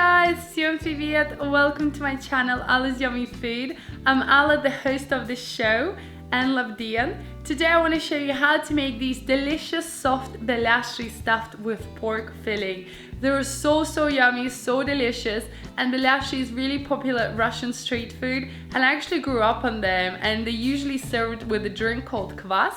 guys, всем привет! Welcome to my channel AllasYummyFood. I'm Alla, the host of this show, and Lavdian. Today I want to show you how to make these delicious soft Belashy stuffed with pork filling. They're so yummy, so delicious, and Belashy is really popular Russian street food, and I actually grew up on them, and they're usually served with a drink called kvass.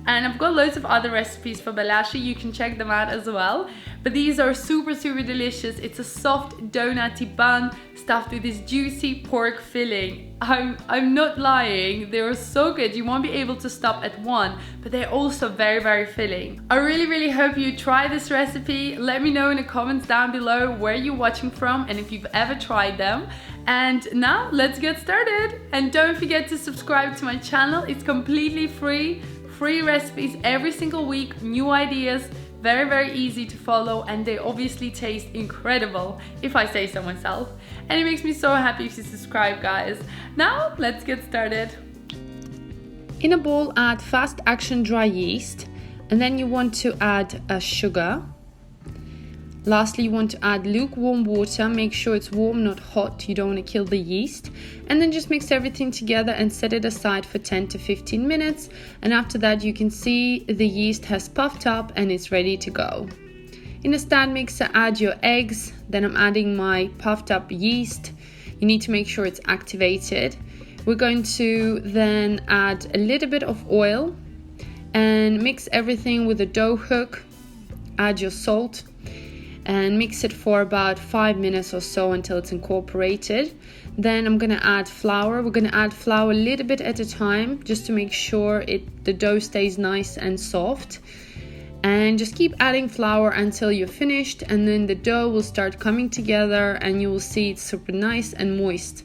And I've got loads of other recipes for Belashy, you can check them out as well. But these are super delicious. It's a soft donutty bun stuffed with this juicy pork filling. I'm not lying, they're so good. You won't be able to stop at one, but they're also very filling. I really hope you try this recipe. Let me know in the comments down below where you're watching from and if you've ever tried them. And now let's get started. And don't forget to subscribe to my channel, it's completely free. Free recipes every single week, new ideas, very easy to follow, and they obviously taste incredible, if I say so myself. And it makes me so happy if you subscribe, guys. Now, let's get started. In a bowl, add fast action dry yeast, and then you want to add sugar. Lastly, you want to add lukewarm water. Make sure it's warm, not hot. You don't want to kill the yeast. And then just mix everything together and set it aside for 10 to 15 minutes. And after that, you can see the yeast has puffed up and it's ready to go. In a stand mixer, add your eggs. Then I'm adding my puffed up yeast. You need to make sure it's activated. We're going to then add a little bit of oil and mix everything with a dough hook. Add your salt and mix it for about 5 minutes or so until it's incorporated. Then I'm gonna add flour. We're gonna add flour a little bit at a time just to make sure the dough stays nice and soft. And just keep adding flour until you're finished, and then the dough will start coming together and you will see it's super nice and moist.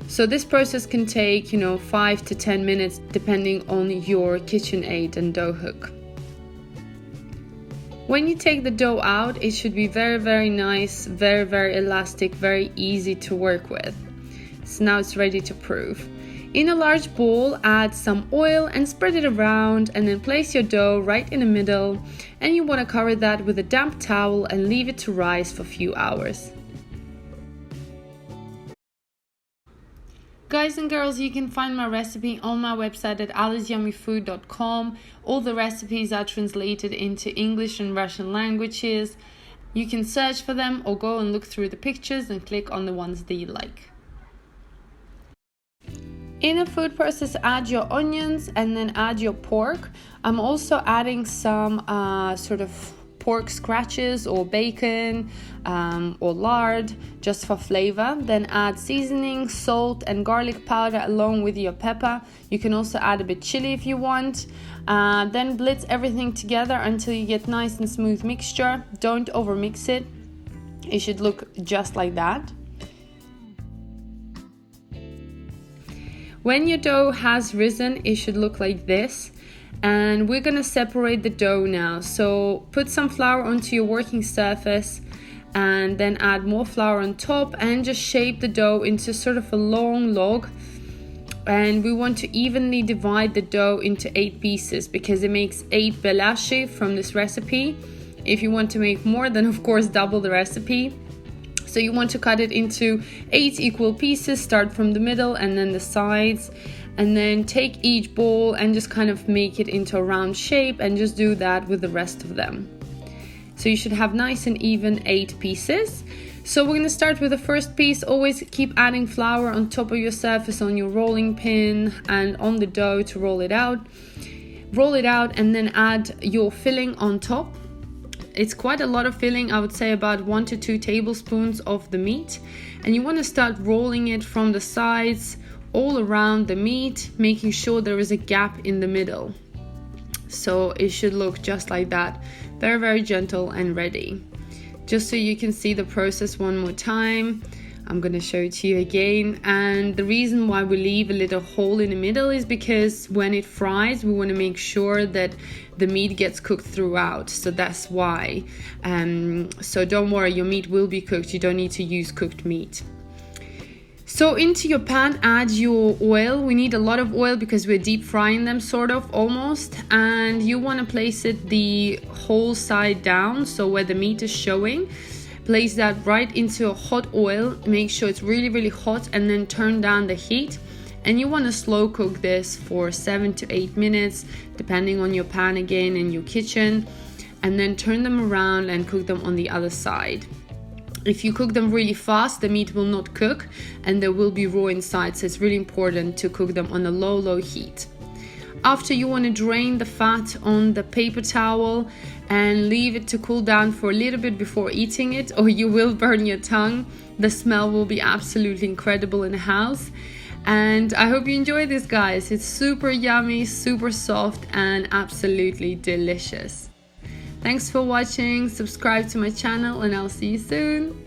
So this process can take 5 to 10 minutes depending on your KitchenAid and dough hook. When you take the dough out, it should be very nice, very elastic, very easy to work with. So now it's ready to proof. In a large bowl, add some oil and spread it around, and then place your dough right in the middle, and you want to cover that with a damp towel and leave it to rise for a few hours. Guys and girls, you can find my recipe on my website at AllasYummyFood.com. All the recipes are translated into English and Russian languages. You can search for them or go and look through the pictures and click on the ones that you like. In a food processor, add your onions and then add your pork. I'm also adding some sort of pork scratches or bacon or lard just for flavor. Then add seasoning, salt and garlic powder along with your pepper. You can also add a bit chili if you want. Then blitz everything together until you get nice and smooth mixture. Don't overmix it. It should look just like that. When your dough has risen, it should look like this. And we're gonna separate the dough now. So put some flour onto your working surface and then add more flour on top and just shape the dough into sort of a long log. And we want to evenly divide the dough into 8 pieces because it makes 8 Belashy from this recipe. If you want to make more, then of course double the recipe. So you want to cut it into 8 equal pieces, start from the middle and then the sides. And then take each bowl and just kind of make it into a round shape, and just do that with the rest of them. So you should have nice and even 8 pieces. So we're going to start with the first piece. Always keep adding flour on top of your surface, on your rolling pin and on the dough to roll it out. Roll it out and then add your filling on top. It's quite a lot of filling, I would say about 1 to 2 tablespoons of the meat. And you want to start rolling it from the sides all around the meat, making sure there is a gap in the middle. So it should look just like that, very gentle and ready. Just so you can see the process one more time, I'm going to show it to you again. And the reason why we leave a little hole in the middle is because when it fries, we want to make sure that the meat gets cooked throughout. So that's why. So don't worry, your meat will be cooked. You don't need to use cooked meat. So into your pan, add your oil. We need a lot of oil because we're deep frying them, sort of, almost. And you want to place it the whole side down, so where the meat is showing. Place that right into a hot oil. Make sure it's really hot, and then turn down the heat. And you want to slow cook this for 7 to 8 minutes, depending on your pan again and your kitchen. And then turn them around and cook them on the other side. If you cook them really fast, the meat will not cook and they will be raw inside, so it's really important to cook them on a low heat. After, you want to drain the fat on the paper towel and leave it to cool down for a little bit before eating it, or you will burn your tongue. The smell will be absolutely incredible in the house. And I hope you enjoy this, guys. It's super yummy, super soft, and absolutely delicious. Thanks for watching. Subscribe to my channel and I'll see you soon.